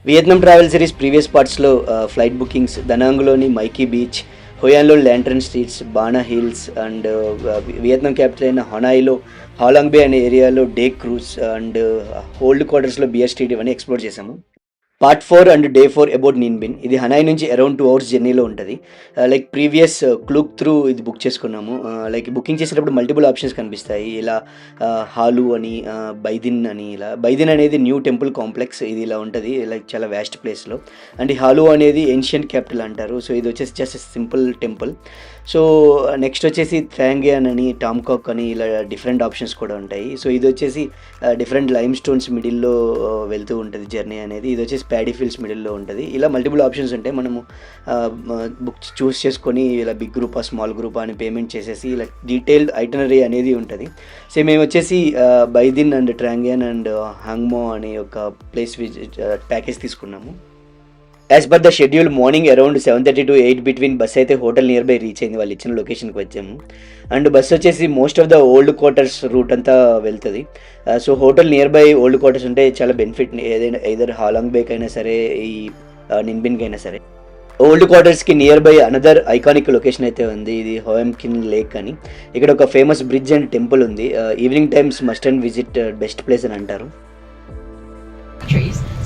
Vietnam travel series previous పార్ట్స్లో flight bookings, దనాంగ్లోని My Khe beach, హోయాన్లో lantern streets, Ba Na hills and Vietnam capital అయిన హనాయిలో హాలాంగ్ బే అనే ఏరియాలో డే క్రూజ్ అండ్ ఓల్డ్ క్వార్టర్స్లో బియర్ స్ట్రీట్ ఇవన్నీ ఎక్స్ప్లోర్ చేసాము. Part 4 and day 4 about Ninh Binh. ఇది హనాయ్ నుంచి అరౌండ్ 2 hours జర్నీలో ఉంటుంది. లైక్ ప్రీవియస్ క్లూక్ త్రూ ఇది బుక్ చేసుకున్నాము. లైక్ బుకింగ్ చేసేటప్పుడు మల్టిపుల్ ఆప్షన్స్ కనిపిస్తాయి. ఇలా హాలు అని, బైదిన్ అని. ఇలా బైదిన్ అనేది న్యూ టెంపుల్ కాంప్లెక్స్, ఇది ఇలా ఉంటుంది లైక్ చాలా వ్యాస్ట్ ప్లేస్లో. అండ్ హాలు అనేది ఏన్షియంట్ క్యాపిటల్ అంటారు. సో ఇది వచ్చేసి just simple temple. So next వచ్చేసి థ్యాంగ్యాన్ అని, టామ్కాక్ అని ఇలా డిఫరెంట్ ఆప్షన్స్ కూడా ఉంటాయి. సో ఇది వచ్చేసి డిఫరెంట్ లైమ్ స్టోన్స్ మిడిల్లో వెళ్తూ ఉంటుంది జర్నీ అనేది. ఇది వచ్చేసి ప్యాడీ ఫీల్డ్స్ మిడిల్లో ఉంటుంది. ఇలా మల్టిపుల్ ఆప్షన్స్ ఉంటాయి. మనము బుక్ చూస్ చేసుకొని ఇలా బిగ్ గ్రూపా స్మాల్ గ్రూపా అని పేమెంట్ చేసేసి ఇలా డీటెయిల్డ్ ఐటనరీ అనేది ఉంటుంది. సో మేము వచ్చేసి బైదిన్ అండ్ ట్రాంగ్యాన్ అండ్ హాంగ్మో అనే ఒక ప్లేస్ ప్యాకేజ్ తీసుకున్నాము. As per the schedule morning around 7:30 to 8 between bus అయితే హోటల్ నియర్ బై రీచ్ అయింది. వాళ్ళు ఇచ్చిన లొకేషన్కి వచ్చాము. అండ్ బస్ వచ్చేసి most of the old quarters route అంతా వెళ్తుంది. So hotel nearby old quarters ఉంటే చాలా బెనిఫిట్. ఏదైనా ఐదర్ హాలాంగ్ బేక్ అయినా సరే, ఈ నిన్బిన్కి అయినా సరే. ఓల్డ్ క్వార్టర్స్కి nearby another iconic location అయితే ఉంది. ఇది హోయమ్ కిన్ లేక్ అని. ఇక్కడ ఒక ఫేమస్ బ్రిడ్జ్ అండ్ టెంపుల్ ఉంది. Evening times must and visit best place అని అంటారు.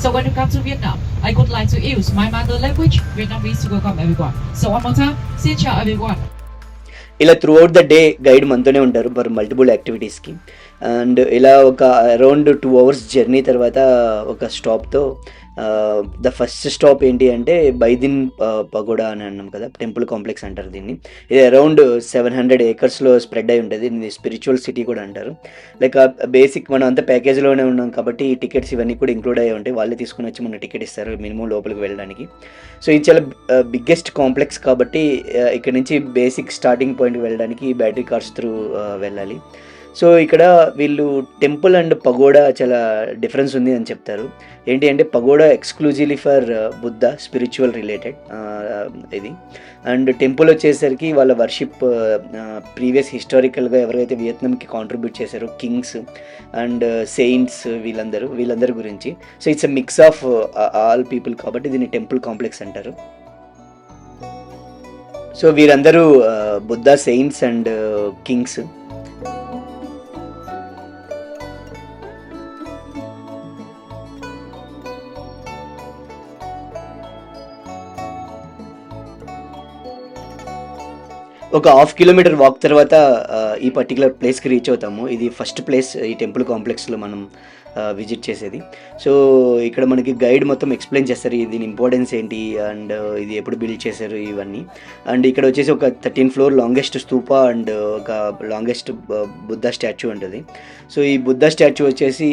So when you come to Vietnam, I would like to use my mother language, Vietnamese, to welcome everyone. So one more time, xin chào everyone. ఇలా through out the day guide మనతోనే ఉంటారు for multiple యాక్టివిటీస్కి. And ఇలా ఒక around 2 hours journey తర్వాత ఒక స్టాప్తో the first stop ఏంటి అంటే బైదిన్ pagoda అని అన్నాం కదా, టెంపుల్ కాంప్లెక్స్ అంటారు దీన్ని. ఇది అరౌండ్ 700 acres స్ప్రెడ్ అయి ఉంటుంది. ఇది స్పిరిచువల్ సిటీ కూడా అంటారు. లైక్ బేసిక్ మనం అంతా ప్యాకేజ్లోనే ఉన్నాం కాబట్టి ఈ టికెట్స్ ఇవన్నీ కూడా ఇంక్లూడ్ అయ్యి ఉంటాయి. వాళ్ళే తీసుకుని వచ్చి మన టికెట్ ఇస్తారు మినిమం లోపలికి వెళ్ళడానికి. సో ఇది చాలా బిగ్గెస్ట్ కాంప్లెక్స్ కాబట్టి ఇక్కడ నుంచి బేసిక్ స్టార్టింగ్ పాయింట్కి వెళ్ళడానికి బ్యాటరీ కార్స్ త్రూ వెళ్ళాలి. సో ఇక్కడ వీళ్ళు టెంపుల్ అండ్ పగోడా చాలా డిఫరెన్స్ ఉంది అని చెప్తారు. ఏంటి అంటే pagoda exclusively for Buddha, spiritual related ఇది. అండ్ టెంపుల్ వచ్చేసరికి వాళ్ళ వర్షిప్ ప్రీవియస్ హిస్టారికల్గా ఎవరైతే వియత్నాంకి కాంట్రిబ్యూట్ చేశారో కింగ్స్ అండ్ సెయింట్స్ వీళ్ళందరి గురించి. So it's a mix of all people కాబట్టి దీన్ని టెంపుల్ కాంప్లెక్స్ అంటారు. సో వీరందరూ బుద్ధ, సెయింట్స్ అండ్ కింగ్స్. ఒక 1/2 kilometer వాక్ తర్వాత ఈ పర్టికులర్ ప్లేస్కి రీచ్ అవుతాము. ఇది ఫస్ట్ ప్లేస్ ఈ టెంపుల్ కాంప్లెక్స్లో మనం విజిట్ చేసేది. సో ఇక్కడ మనకి గైడ్ మొత్తం ఎక్స్ప్లెయిన్ చేస్తారు దీని ఇంపార్టెన్స్ ఏంటి అండ్ ఇది ఎప్పుడు బిల్డ్ చేశారు ఇవన్నీ. అండ్ ఇక్కడ వచ్చేసి ఒక 13th floor longest Stupa and ఒక లాంగెస్ట్ బుద్ధ స్టాచ్యూ ఉంటుంది. సో ఈ బుద్ధ స్టాచ్యూ వచ్చేసి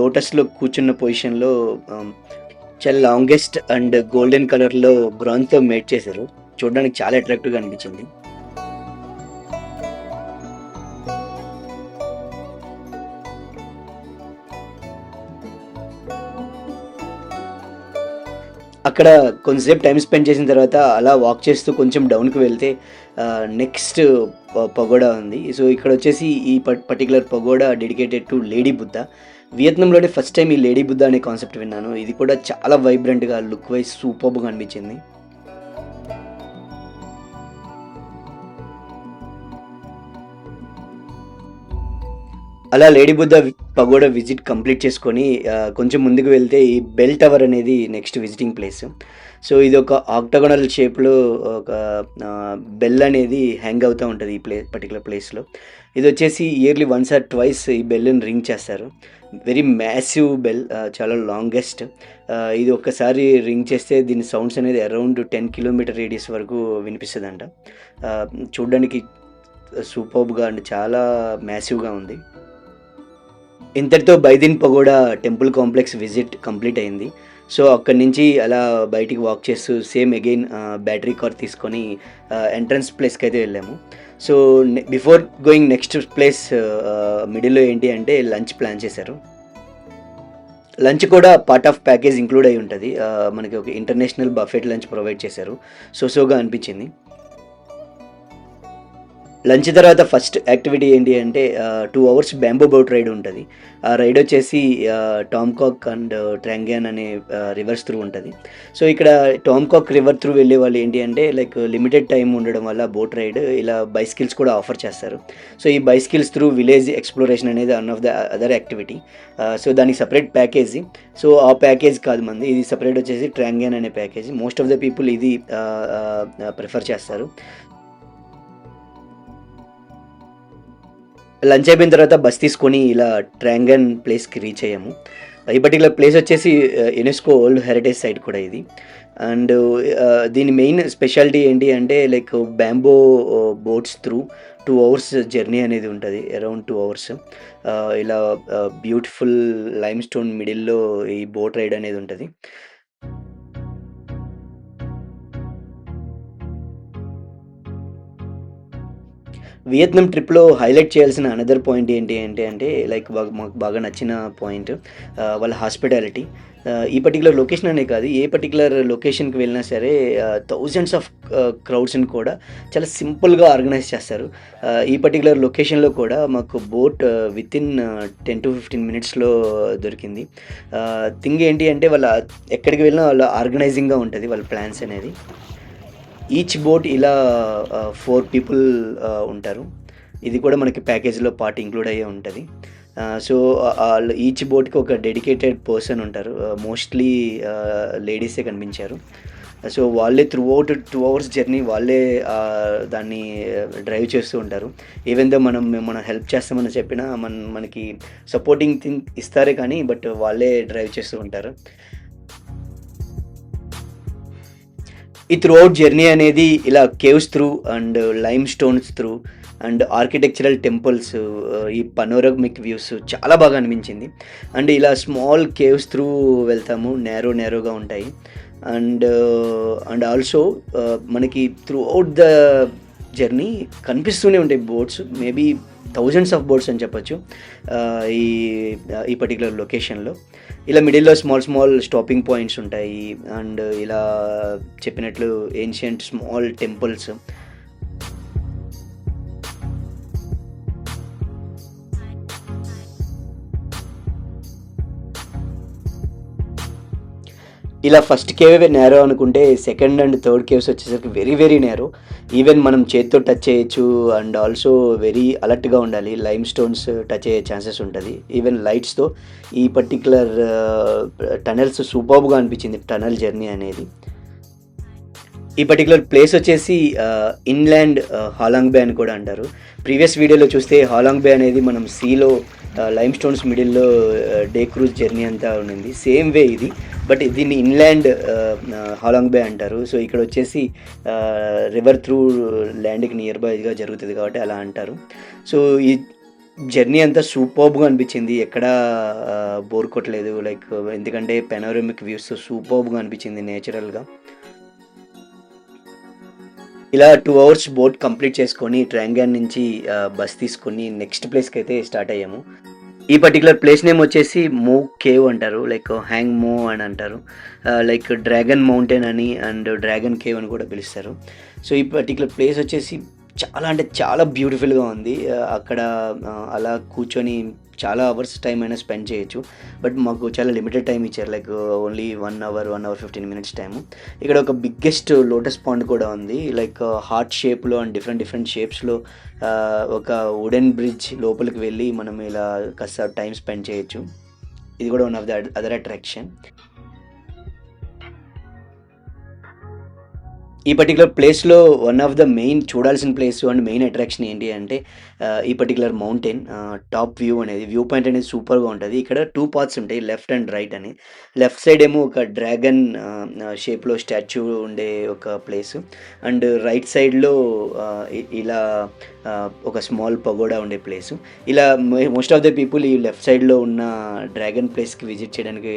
లోటస్లో కూర్చున్న పొజిషన్లో చాలా లాంగెస్ట్ అండ్ గోల్డెన్ కలర్లో బ్రాంజ్తో మేడ్ చేశారు. చూడడానికి చాలా అట్రాక్టివ్గా అనిపించింది. అక్కడ కొంచెంసేపు టైం స్పెండ్ చేసిన తర్వాత అలా వాక్ చేస్తూ కొంచెం డౌన్కి వెళ్తే నెక్స్ట్ పగోడా ఉంది. సో ఇక్కడ వచ్చేసి ఈ particular pagoda dedicated to lady Buddha. వియత్నంలోనే ఫస్ట్ టైం ఈ లేడీ బుద్ధ అనే కాన్సెప్ట్ విన్నాను. ఇది కూడా చాలా వైబ్రెంట్గా, లుక్ వైజ్ సూపర్గా అనిపించింది. అలా lady Buddha pagoda visit complete చేసుకొని కొంచెం ముందుకు వెళ్తే ఈ బెల్ టవర్ అనేది నెక్స్ట్ విజిటింగ్ ప్లేస్. సో ఇది ఒక ఆక్టగోనల్ షేప్లో ఒక బెల్ అనేది హ్యాంగ్ అవుతూ ఉంటుంది ఈ పర్టికులర్ ప్లేస్లో. ఇది వచ్చేసి ఇయర్లీ వన్స్ ఆర్ ట్వైస్ ఈ బెల్ని రింగ్ చేస్తారు. వెరీ మ్యాసివ్ బెల్, చాలా లాంగెస్ట్. ఇది ఒక్కసారి రింగ్ చేస్తే దీని సౌండ్స్ అనేది అరౌండ్ 10 kilometer రేడియస్ వరకు వినిపిస్తుందంట. చూడడానికి సూపర్బ్గా అండ్ చాలా మ్యాసివ్గా ఉంది. ఇంతటితో Bai Dinh pagoda temple complex visit complete అయింది. సో అక్కడి నుంచి అలా బయటికి వాక్ చేస్తూ సేమ్ అగైన్ బ్యాటరీ కార్ తీసుకొని ఎంట్రన్స్ ప్లేస్కి అయితే వెళ్ళాము. So before going next place మిడిల్లో ఏంటి అంటే లంచ్ ప్లాన్ చేశారు. లంచ్ కూడా పార్ట్ ఆఫ్ ప్యాకేజ్ ఇంక్లూడ్ అయి ఉంటుంది. మనకి ఒక ఇంటర్నేషనల్ బఫెట్ లంచ్ ప్రొవైడ్ చేశారు. సోగా అనిపించింది. లంచ్ తర్వాత ఫస్ట్ యాక్టివిటీ ఏంటి అంటే 2 అవర్స్ బ్యాంబూ బోట్ రైడ్ ఉంటుంది. ఆ రైడ్ వచ్చేసి టామ్‌కాక్ అండ్ ట్రాంగ్యాన్ అనే రివర్స్ త్రూ ఉంటది. సో, ఇక్కడ టామ్‌కాక్ రివర్ త్రూ వెళ్ళేవాళ్ళు ఏంటి అంటే లైక్ లిమిటెడ్ టైమ్ ఉండడం వల్ల బోట్ రైడ్ ఇలా బైసికిల్స్ కూడా ఆఫర్ చేస్తారు. సో, ఈ బైసికిల్స్ త్రూ విలేజ్ ఎక్స్‌ప్లోరేషన్ అనేది one of the other activity. So, దానికి సెపరేట్ ప్యాకేజీ. సో, ఆ ప్యాకేజ్ కాదు మనది. ఇది సెపరేట్ వచ్చేసి ట్రాంగ్యాన్ అనే package. Most of the people ఇది ప్రిఫర్ చేస్తారు. లంచ్ అయిపోయిన తర్వాత బస్ తీసుకొని ఇలా ట్రాంగన్ ప్లేస్‌కి రీచ్ అయ్యాము. ఈ పర్టిక్యులర్ ప్లేస్ వచ్చేసి యునెస్కో వరల్డ్ హెరిటేజ్ సైట్ కూడా ఇది. అండ్ దీని మెయిన్ స్పెషాలిటీ ఏంటి అంటే like bamboo boats through 2 hours journey అనేది ఉంటది. Around 2 hours. ఇలా బ్యూటిఫుల్ లైమ్ స్టోన్ మిడిల్‌లో ఈ బోట్ రైడ్ అనేది ఉంటది. వియత్నాం ట్రిప్‌లో హైలైట్ చేయాల్సిన అనదర్ పాయింట్ ఏంటి అంటే లైక్ మాకు బాగా నచ్చిన పాయింట్ వాళ్ళ హాస్పిటాలిటీ. ఈ పర్టిక్యులర్ లొకేషన్ అనే కాదు, ఏ పర్టిక్యులర్ లొకేషన్‌కి వెళ్ళినా సరే థౌసండ్స్ ఆఫ్ క్రౌడ్స్‌ని కూడా చాలా సింపుల్‌గా ఆర్గనైజ్ చేస్తారు. ఈ పర్టిక్యులర్ లొకేషన్‌లో కూడా మాకు బోట్ వితిన్ 10-15 మినిట్స్‌లో దొరికింది. థింగ్ ఏంటి అంటే ఎక్కడికి వెళ్ళినా వాళ్ళ ఆర్గనైజింగ్‌గా ఉంటది వాళ్ళ ప్లాన్స్ అనేది. ఈచ్ బోట్ ఇలా 4 పీపుల్ ఉంటారు. ఇది కూడా మనకి ప్యాకేజ్‌లో పార్ట్ ఇంక్లూడ్ అయ్యే ఉంటది. సో, ఆళ్ళు ఈచ్ బోట్‌కి ఒక డెడికేటెడ్ పర్సన్ ఉంటారు. మోస్ట్‌లీ లేడీసే కనిపించారు. సో, వాళ్ళే త్రూఔట్ 2 అవర్స్ జర్నీ వాళ్ళే దాన్ని డ్రైవ్ చేస్తూ ఉంటారు. ఈవెన్ దో మనం హెల్ప్ చేస్తామని చెప్పినా మనకి సపోర్టింగ్ థింగ్ ఇస్తారే కానీ బట్ వాళ్ళే డ్రైవ్ చేస్తూ ఉంటారు. ఈ త్రూఔట్ జర్నీ అనేది ఇలా caves through and lime stones through and architectural temples, ఈ పనోరమిక్ వ్యూస్ చాలా బాగా అనిపించింది. అండ్ ఇలా స్మాల్ కేవ్స్ త్రూ వెళ్తాము. నేరోగా ఉంటాయి. అండ్ ఆల్సో మనకి త్రూఔట్ ద జర్నీ కనిపిస్తూనే ఉంటాయి boats. Maybe thousands of boats అని చెప్పొచ్చు ఈ ఈ పర్టిక్యులర్ లొకేషన్‌లో. ఇలా మిడిల్‌లో స్మాల్ స్టాపింగ్ పాయింట్స్ ఉంటాయి. అండ్ ఇలా చెప్పినట్లు ఏన్షియంట్ స్మాల్ టెంపుల్స్. ఇలా ఫస్ట్ కేవే నేరో అనుకుంటే సెకండ్ అండ్ థర్డ్ కేవ్స్ వచ్చేసరికి వెరీ నేరో. ఈవెన్ మనం చేత్తో టచ్ చేయొచ్చు. అండ్ ఆల్సో వెరీ అలర్ట్‌గా ఉండాలి. లైమ్ స్టోన్స్ టచ్ అయ్యే ఛాన్సెస్ ఉంటది. ఈవెన్ లైట్స్‌తో ఈ పర్టిక్యులర్ టనెల్స్ సూపర్బ్‌గా అనిపించింది టనెల్ జర్నీ అనేది. ఈ పర్టిక్యులర్ ప్లేస్ వచ్చేసి ఇన్‌లాండ్ హాలాంగ్ బే అని కూడా అంటారు. ప్రీవియస్ వీడియోలో చూస్తే హాలాంగ్ బే అనేది మనం సీలో లైమ్ స్టోన్స్ మిడిల్‌లో డే క్రూజ్ జర్నీ అంతా ఉండింది. సేమ్ వే ఇది. బట్ దీన్ని ఇన్‌లాండ్ హాలాంగ్ బే అంటారు. సో, ఇక్కడ వచ్చేసి రివర్ త్రూ ల్యాండ్‌కి నియర్ బైగా జరుగుతది కాబట్టి అలా అంటారు. సో, ఈ జర్నీ అంతా సూపర్బ్‌గా అనిపించింది. ఎక్కడా బోర్ కొట్టలేదు. లైక్ ఎందుకంటే పెనోరమిక్ వ్యూస్ సూపర్బ్‌గా అనిపించింది నేచురల్‌గా. ఇలా 2 అవర్స్ బోట్ కంప్లీట్ చేసుకొని ట్రాంగ్యాన్ నుంచి బస్ తీసుకొని నెక్స్ట్ ప్లేస్‌కి అయితే స్టార్ట్ అయ్యాము. ఈ పర్టిక్యులర్ ప్లేస్ నేమ్ వచ్చేసి మో కేవ్ అంటారు. లైక్ హ్యాంగ్ మో అని అంటారు. లైక్ డ్రాగన్ మౌంటైన్ అని అండ్ డ్రాగన్ కేవ్ అని కూడా పిలుస్తారు. సో, ఈ పర్టిక్యులర్ ప్లేస్ వచ్చేసి చాలా అంటే చాలా బ్యూటిఫుల్‌గా ఉంది. అక్కడ అలా కూర్చొని చాలా అవర్స్ టైం అయినా స్పెండ్ చేయొచ్చు. బట్ మాకు చాలా లిమిటెడ్ టైం ఇచ్చారు. Like only 1 hour 15 minutes time. ఇక్కడ ఒక బిగ్గెస్ట్ లోటస్ పాండ్ కూడా ఉంది. లైక్ హార్ట్ షేప్‌లో అండ్ డిఫరెంట్ షేప్స్‌లో ఒక వుడెన్ బ్రిడ్జ్ లోపలికి వెళ్ళి మనం ఇలా కాస్త టైం స్పెండ్ చేయొచ్చు. ఇది కూడా one of the other attraction. ఈ పర్టిక్యులర్ ప్లేస్‌లో వన్ ఆఫ్ ద మెయిన్ చూడాల్సిన ప్లేస్ అండ్ మెయిన్ అట్రాక్షన్ ఏంటి అంటే ఈ పర్టిక్యులర్ మౌంటైన్ టాప్ వ్యూ అనేది వ్యూ పాయింట్ అనేది సూపర్‌గా ఉంటది. ఇక్కడ 2 పార్ట్స్ ఉంటాయి. లెఫ్ట్ అండ్ రైట్ అని. లెఫ్ట్ సైడ్ ఏమో ఒక డ్రాగన్ షేప్‌లో స్టాచ్యూ ఉండే ఒక ప్లేస్. అండ్ రైట్ సైడ్‌లో ఇలా ఒక స్మాల్ పగోడా ఉండే ప్లేసు. ఇలా మోస్ట్ ఆఫ్ ద పీపుల్ ఈ లెఫ్ట్ సైడ్‌లో ఉన్న డ్రాగన్ ప్లేస్‌కి విజిట్ చేయడానికి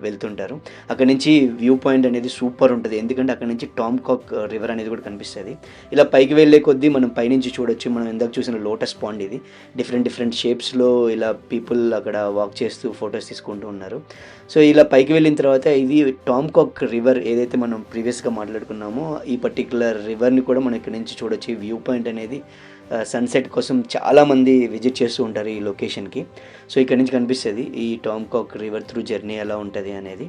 వెళ్తుంటారు. అక్కడి నుంచి వ్యూ పాయింట్ అనేది సూపర్ ఉంటది. ఎందుకంటే అక్కడి నుంచి టామ్‌కాక్ రివర్ అనేది కూడా కనిపిస్తది. ఇలా పైకి వెళ్ళే కొద్దీ మనం పైనుంచి చూడొచ్చు. మనం ఇందాక చూసిన లోటస్ పాండ్ ఇది. డిఫరెంట్ షేప్స్‌లో ఇలా పీపుల్ అక్కడ వాక్ చేస్తూ ఫోటోస్ తీసుకుంటూ ఉన్నారు. సో, ఇలా పైకి వెళ్ళిన తర్వాత ఇది టామ్‌కాక్ రివర్ ఏదైతే మనం ప్రీవియస్‌గా మాట్లాడుకున్నామో ఈ పర్టిక్యులర్ రివర్‌ని కూడా మనం ఇక్కడి నుంచి చూడొచ్చు. ఈ వ్యూ పాయింట్ అనేది సన్సెట్ కోసం చాలామంది విజిట్ చేస్తూ ఉంటారు ఈ లొకేషన్కి. సో ఇక్కడ నుంచి కనిపిస్తుంది ఈ టామ్ కాక్ రివర్ త్రూ జర్నీ ఎలా ఉంటుంది అనేది.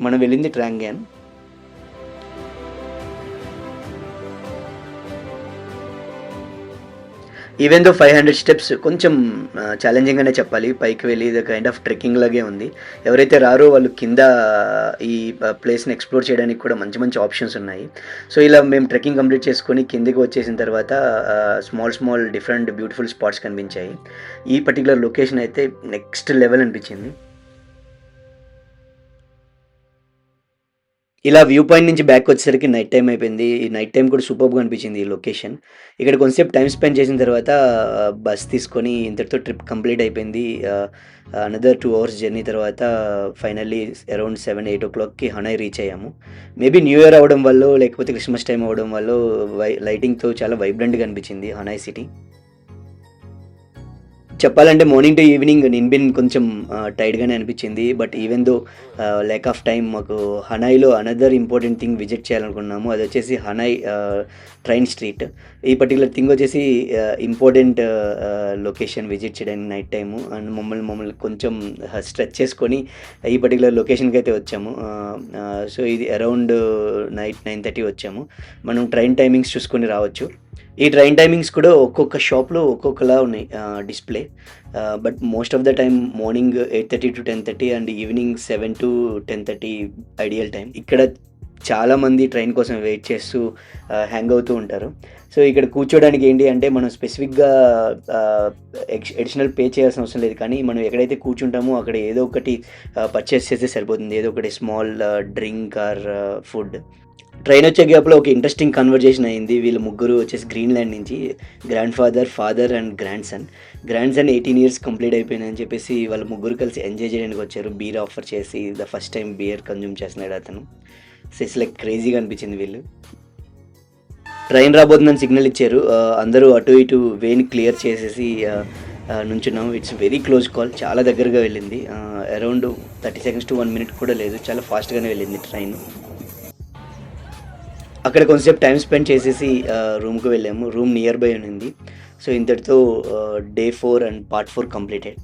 మనం వెళ్ళింది ట్రాంగ్యాన్. ఈవెన్ దో 500 స్టెప్స్ కొంచెం ఛాలెంజింగ్గానే చెప్పాలి. పైకి వెళ్ళి ఇది కైండ్ ఆఫ్ ట్రెక్కింగ్ లాగే ఉంది. ఎవరైతే రారో వాళ్ళు కింద ఈ ప్లేస్ని ఎక్స్ప్లోర్ చేయడానికి కూడా మంచి మంచి ఆప్షన్స్ ఉన్నాయి. సో ఇలా మేము ట్రెక్కింగ్ కంప్లీట్ చేసుకొని కిందికి వచ్చేసిన తర్వాత స్మాల్ డిఫరెంట్ బ్యూటిఫుల్ స్పాట్స్ కనిపించాయి. ఈ పర్టికులర్ లొకేషన్ అయితే నెక్స్ట్ లెవెల్ అనిపించింది. ఇలా వ్యూ పాయింట్ నుంచి బ్యాక్ వచ్చేసరికి నైట్ టైం అయిపోయింది. ఈ నైట్ టైం కూడా సూపర్గా అనిపించింది ఈ లొకేషన్. ఇక్కడ కొంచెంసేపు టైం స్పెండ్ చేసిన తర్వాత బస్ తీసుకొని ఇంతటితో ట్రిప్ కంప్లీట్ అయిపోయింది. అనదర్ 2 hours జర్నీ తర్వాత ఫైనల్లీ అరౌండ్ 7-8 o'clockకి హనాయ్ రీచ్ అయ్యాము. మేబీ న్యూ ఇయర్ అవ్వడం వల్ల లేకపోతే క్రిస్మస్ టైం అవ్వడం వల్ల లైటింగ్తో చాలా వైబ్రెంట్గా అనిపించింది హనాయ్ సిటీ. చెప్పాలంటే మార్నింగ్ టు ఈవినింగ్ నిన్బిన్ కొంచెం టైర్డ్గానే అనిపించింది. But even though lack of time మాకు హనాయ్లో అనదర్ ఇంపార్టెంట్ థింగ్ విజిట్ చేయాలనుకున్నాము. అది వచ్చేసి హనాయ్ ట్రైన్ స్ట్రీట్. ఈ పర్టికులర్ థింగ్ వచ్చేసి ఇంపార్టెంట్ లొకేషన్ విజిట్ చేయడానికి నైట్ టైము. అండ్ మమ్మల్ని కొంచెం స్ట్రెచ్ చేసుకొని ఈ పర్టికులర్ లొకేషన్కి అయితే వచ్చాము. సో ఇది అరౌండ్ నైట్ 9:30 వచ్చాము. మనం ట్రైన్ టైమింగ్స్ చూసుకొని రావచ్చు. ఈ ట్రైన్ టైమింగ్స్ కూడా ఒక్కొక్క షాప్లో ఒక్కొక్కలా ఉన్నాయి display. But most of the time morning 8:30 to 10:30 and evening 7 to 10:30 ideal time. ఇక్కడ చాలామంది ట్రైన్ కోసం వెయిట్ చేస్తూ హ్యాంగ్ అవుతూ ఉంటారు. సో ఇక్కడ కూర్చోడానికి ఏంటి అంటే మనం స్పెసిఫిక్గా అడిషనల్ పే చేయాల్సిన అవసరం లేదు. కానీ మనం ఎక్కడైతే కూర్చుంటామో అక్కడ ఏదో ఒకటి పర్చేస్ చేస్తే సరిపోతుంది. ఏదో ఒకటి small drink are food. Train వచ్చే గ్యాప్లో ఒక ఇంట్రెస్టింగ్ కన్వర్జేషన్ అయింది. వీళ్ళు ముగ్గురు వచ్చేసి గ్రీన్లాండ్ నుంచి grand father and grand son 18 years complete అయిపోయిందని చెప్పేసి వాళ్ళు ముగ్గురు కలిసి ఎంజాయ్ చేయడానికి వచ్చారు. బీర్ ఆఫర్ చేసి ఫస్ట్ టైం బియర్ కన్జ్యూమ్ చేస్తున్నాడు అతను. సో ఇట్స్ లైక్ క్రేజీగా అనిపించింది. వీళ్ళు ట్రైన్ రాబోతుందని సిగ్నల్ ఇచ్చారు. అందరూ అటు ఇటు వేని క్లియర్ చేసేసి నుంచున్నాము. It's very close call. చాలా దగ్గరగా వెళ్ళింది. అరౌండ్ 30 seconds to 1 minute కూడా లేదు. చాలా ఫాస్ట్గానే వెళ్ళింది ట్రైన్. అక్కడ కొంచెంసేపు టైం స్పెండ్ చేసేసి రూమ్కి వెళ్ళాము. రూమ్ నియర్ బై ఉంది. సో ఇంతటితో Day 4 and Part 4 కంప్లీటెడ్.